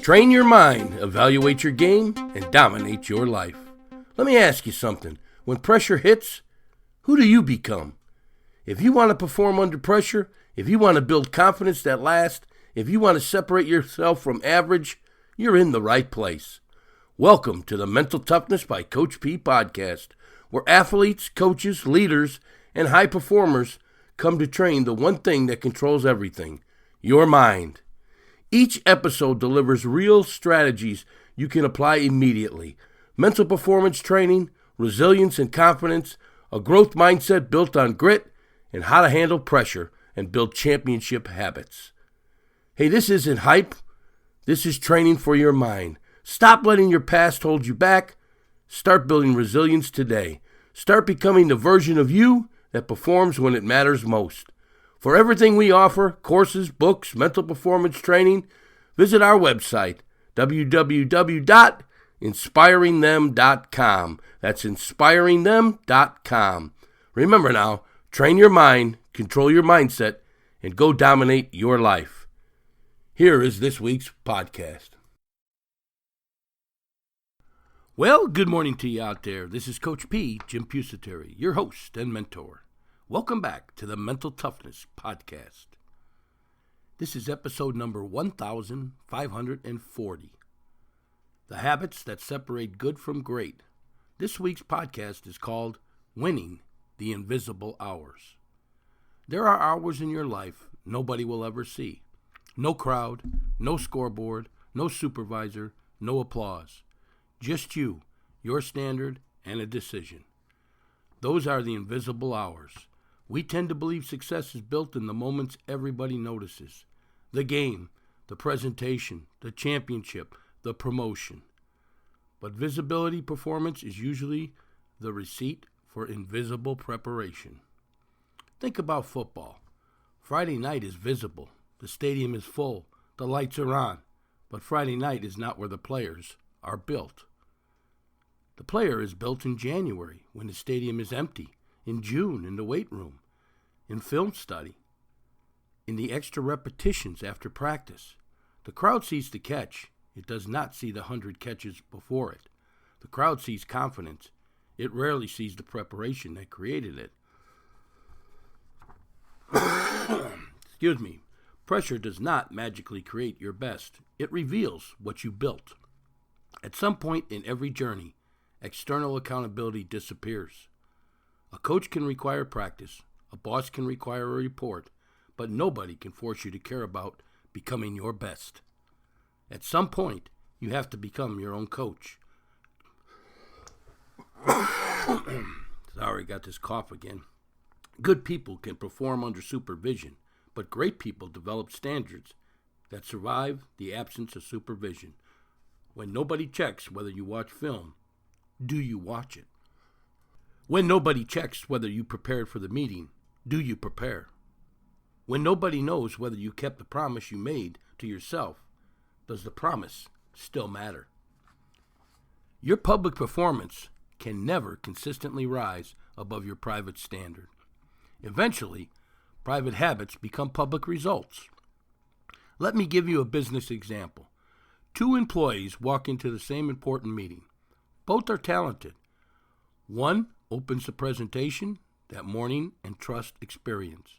Train your mind, evaluate your game, and dominate your life. Let me ask you something. When pressure hits, who do you become? If you want to perform under pressure, if you want to build confidence that lasts, if you want to separate yourself from average, you're in the right place. Welcome to the Mental Toughness by Coach P podcast, where athletes, coaches, leaders, and high performers come to train the one thing that controls everything, your mind. Each episode delivers real strategies you can apply immediately. Mental performance training, resilience and confidence, a growth mindset built on grit, and how to handle pressure and build championship habits. Hey, this isn't hype. This is training for your mind. Stop letting your past hold you back. Start building resilience today. Start becoming the version of you that performs when it matters most. For everything we offer, courses, books, mental performance training, visit our website, www.inspiringthem.com. That's inspiringthem.com. Remember now, train your mind, control your mindset, and go dominate your life. Here is this week's podcast. Well, good morning to you out there. This is Coach P, Jim Pusateri, your host and mentor. Welcome back to the Mental Toughness Podcast. This is episode number 1540. The Habits That Separate Good from Great. This week's podcast is called Winning the Invisible Hours. There are hours in your life nobody will ever see. No crowd, no scoreboard, no supervisor, no applause. Just you, your standard, and a decision. Those are the invisible hours. We tend to believe success is built in the moments everybody notices. The game, the presentation, the championship, the promotion. But visibility performance is usually the receipt for invisible preparation. Think about football. Friday night is visible. The stadium is full. The lights are on. But Friday night is not where the players are built. The player is built in January when the stadium is empty. In June, in the weight room, in film study, in the extra repetitions after practice. The crowd sees the catch. It does not see the 100 catches before it. The crowd sees confidence. It rarely sees the preparation that created it. Excuse me. Pressure does not magically create your best. It reveals what you built. At some point in every journey, external accountability disappears. A coach can require practice, a boss can require a report, but nobody can force you to care about becoming your best. At some point, you have to become your own coach. Sorry, got this cough again. Good people can perform under supervision, but great people develop standards that survive the absence of supervision. When nobody checks whether you watch film, do you watch it? When nobody checks whether you prepared for the meeting, do you prepare? When nobody knows whether you kept the promise you made to yourself, does the promise still matter? Your public performance can never consistently rise above your private standard. Eventually, private habits become public results. Let me give you a business example. Two employees walk into the same important meeting. Both are talented. One opens the presentation that morning and trust experience.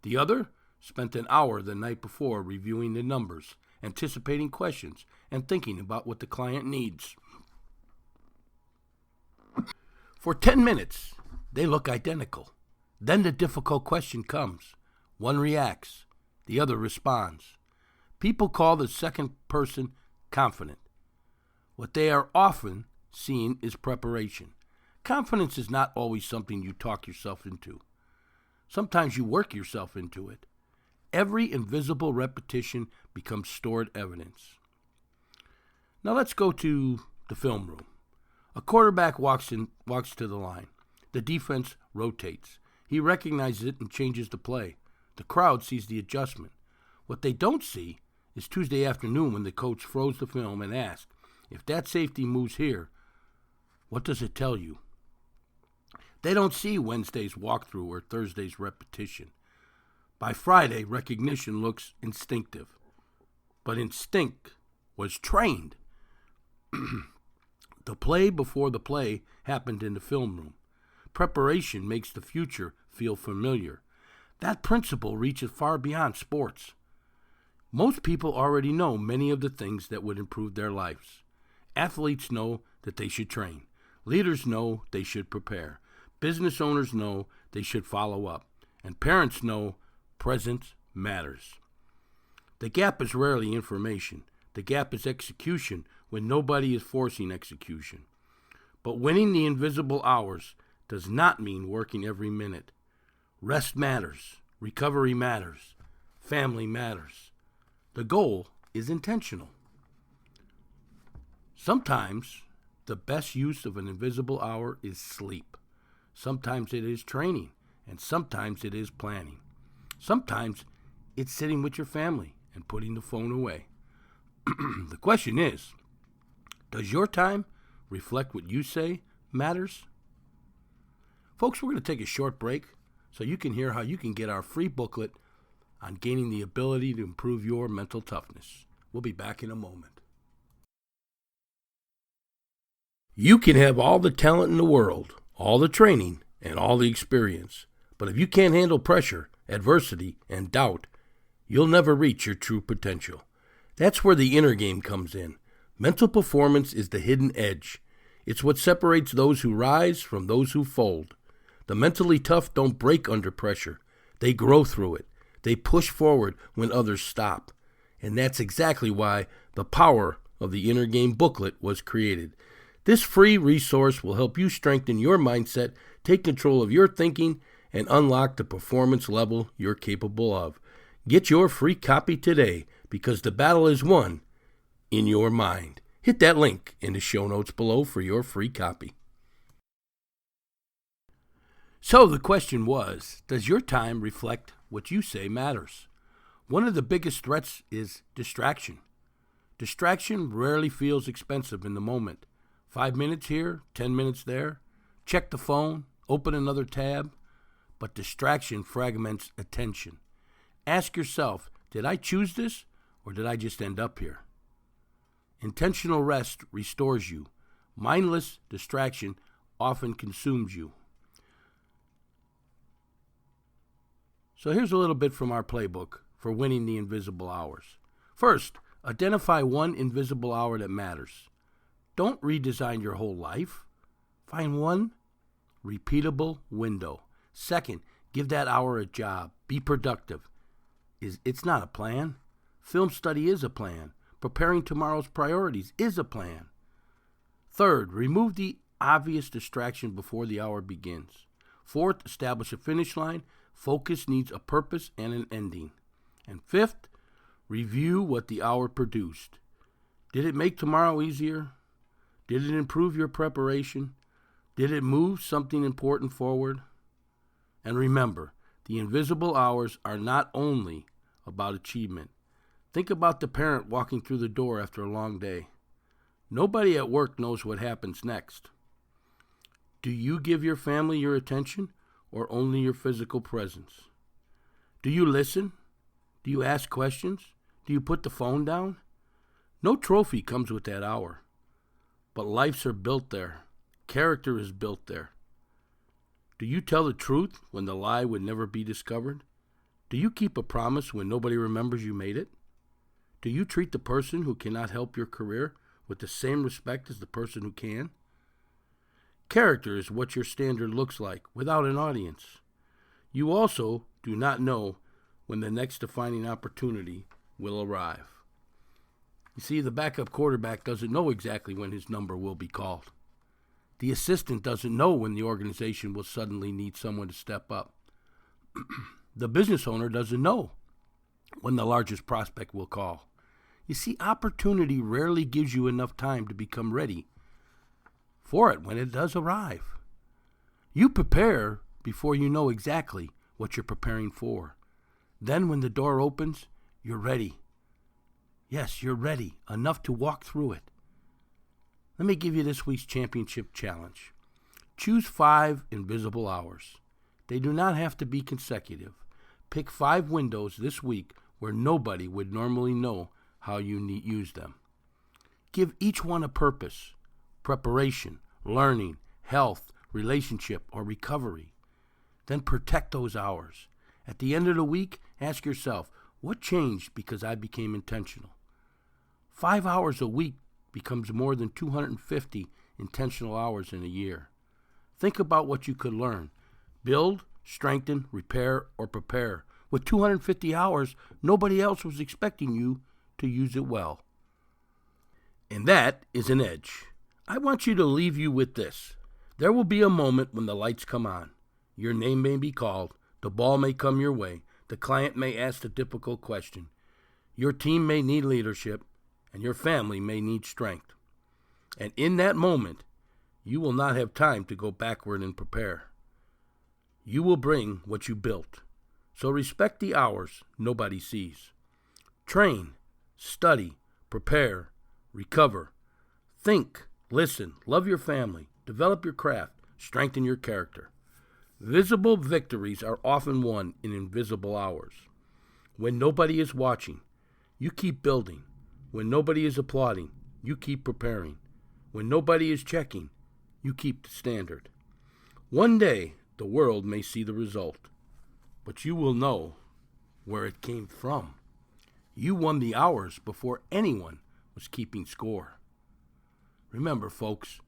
The other spent an hour the night before reviewing the numbers, anticipating questions, and thinking about what the client needs. For 10 minutes, they look identical. Then the difficult question comes. One reacts, the other responds. People call the second person confident. What they are often seeing is preparation. Confidence is not always something you talk yourself into. Sometimes you work yourself into it. Every invisible repetition becomes stored evidence. Now let's go to the film room. A quarterback walks to the line. The defense rotates. He recognizes it and changes the play. The crowd sees the adjustment. What they don't see is Tuesday afternoon when the coach froze the film and asked, if that safety moves here, what does it tell you? They don't see Wednesday's walkthrough or Thursday's repetition. By Friday, recognition looks instinctive. But instinct was trained. The play before the play happened in the film room. Preparation makes the future feel familiar. That principle reaches far beyond sports. Most people already know many of the things that would improve their lives. Athletes know that they should train. Leaders know they should prepare. Business owners know they should follow up. And parents know presence matters. The gap is rarely information. The gap is execution when nobody is forcing execution. But winning the invisible hours does not mean working every minute. Rest matters. Recovery matters. Family matters. The goal is intentional. Sometimes the best use of an invisible hour is sleep. Sometimes it is training, and sometimes it is planning. Sometimes it's sitting with your family and putting the phone away. The question is, does your time reflect what you say matters? Folks, we're going to take a short break so you can hear how you can get our free booklet on gaining the ability to improve your mental toughness. We'll be back in a moment. You can have all the talent in the world, all the training, and all the experience. But if you can't handle pressure, adversity, and doubt, you'll never reach your true potential. That's where the inner game comes in. Mental performance is the hidden edge. It's what separates those who rise from those who fold. The mentally tough don't break under pressure. They grow through it. They push forward when others stop. And that's exactly why the power of the Inner Game booklet was created. This free resource will help you strengthen your mindset, take control of your thinking, and unlock the performance level you're capable of. Get your free copy today because the battle is won in your mind. Hit that link in the show notes below for your free copy. So the question was, does your time reflect what you say matters? One of the biggest threats is distraction. Distraction rarely feels expensive in the moment. 5 minutes here, 10 minutes there. Check the phone, open another tab. But distraction fragments attention. Ask yourself, did I choose this or did I just end up here? Intentional rest restores you. Mindless distraction often consumes you. So here's a little bit from our playbook for winning the invisible hours. First, identify one invisible hour that matters. Don't redesign your whole life. Find one repeatable window. Second, give that hour a job. Be productive. It's not a plan. Film study is a plan. Preparing tomorrow's priorities is a plan. Third, remove the obvious distraction before the hour begins. Fourth, establish a finish line. Focus needs a purpose and an ending. And fifth, review what the hour produced. Did it make tomorrow easier? Did it improve your preparation? Did it move something important forward? And remember, the invisible hours are not only about achievement. Think about the parent walking through the door after a long day. Nobody at work knows what happens next. Do you give your family your attention or only your physical presence? Do you listen? Do you ask questions? Do you put the phone down? No trophy comes with that hour. But lives are built there. Character is built there. Do you tell the truth when the lie would never be discovered? Do you keep a promise when nobody remembers you made it? Do you treat the person who cannot help your career with the same respect as the person who can? Character is what your standard looks like without an audience. You also do not know when the next defining opportunity will arrive. You see, the backup quarterback doesn't know exactly when his number will be called. The assistant doesn't know when the organization will suddenly need someone to step up. The business owner doesn't know when the largest prospect will call. You see, opportunity rarely gives you enough time to become ready for it when it does arrive. You prepare before you know exactly what you're preparing for. Then when the door opens, you're ready. Yes, you're ready, enough to walk through it. Let me give you this week's championship challenge. Choose 5 invisible hours. They do not have to be consecutive. Pick 5 windows this week where nobody would normally know how you use them. Give each one a purpose: preparation, learning, health, relationship, or recovery. Then protect those hours. At the end of the week, ask yourself, what changed because I became intentional? 5 hours a week becomes more than 250 intentional hours in a year. Think about what you could learn. Build, strengthen, repair, or prepare. With 250 hours, nobody else was expecting you to use it well. And that is an edge. I want you to leave you with this. There will be a moment when the lights come on. Your name may be called. The ball may come your way. The client may ask a difficult question. Your team may need leadership, and your family may need strength. And in that moment, you will not have time to go backward and prepare. You will bring what you built. So respect the hours nobody sees. Train, study, prepare, recover. Think, listen, love your family, develop your craft, strengthen your character. Visible victories are often won in invisible hours. When nobody is watching, you keep building. When nobody is applauding, you keep preparing. When nobody is checking, you keep the standard. One day, the world may see the result, but you will know where it came from. You won the hours before anyone was keeping score. Remember, folks,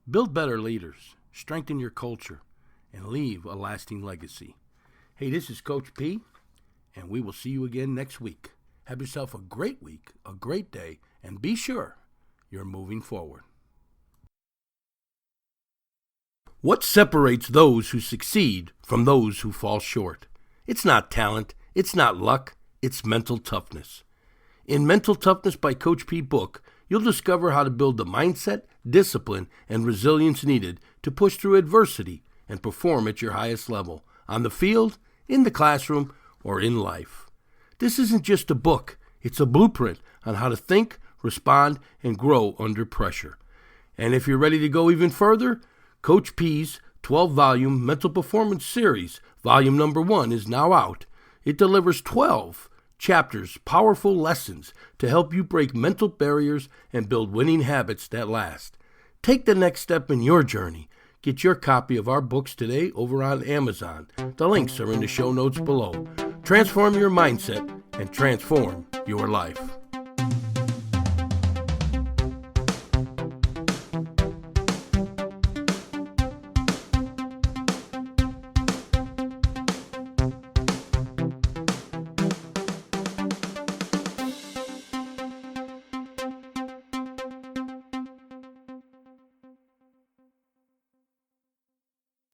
build better leaders, strengthen your culture, and leave a lasting legacy. Hey, this is Coach P, and we will see you again next week. Have yourself a great week, a great day, and be sure you're moving forward. What separates those who succeed from those who fall short? It's not talent, it's not luck, it's mental toughness. In Mental Toughness by Coach P book, you'll discover how to build the mindset, discipline, and resilience needed to push through adversity and perform at your highest level, on the field, in the classroom, or in life. This isn't just a book, it's a blueprint on how to think, respond, and grow under pressure. And if you're ready to go even further, Coach P's 12-volume Mental Performance Series, volume number 1, is now out. It delivers 12 chapters, powerful lessons to help you break mental barriers and build winning habits that last. Take the next step in your journey. Get your copy of our books today over on Amazon. The links are in the show notes below. Transform your mindset and transform your life.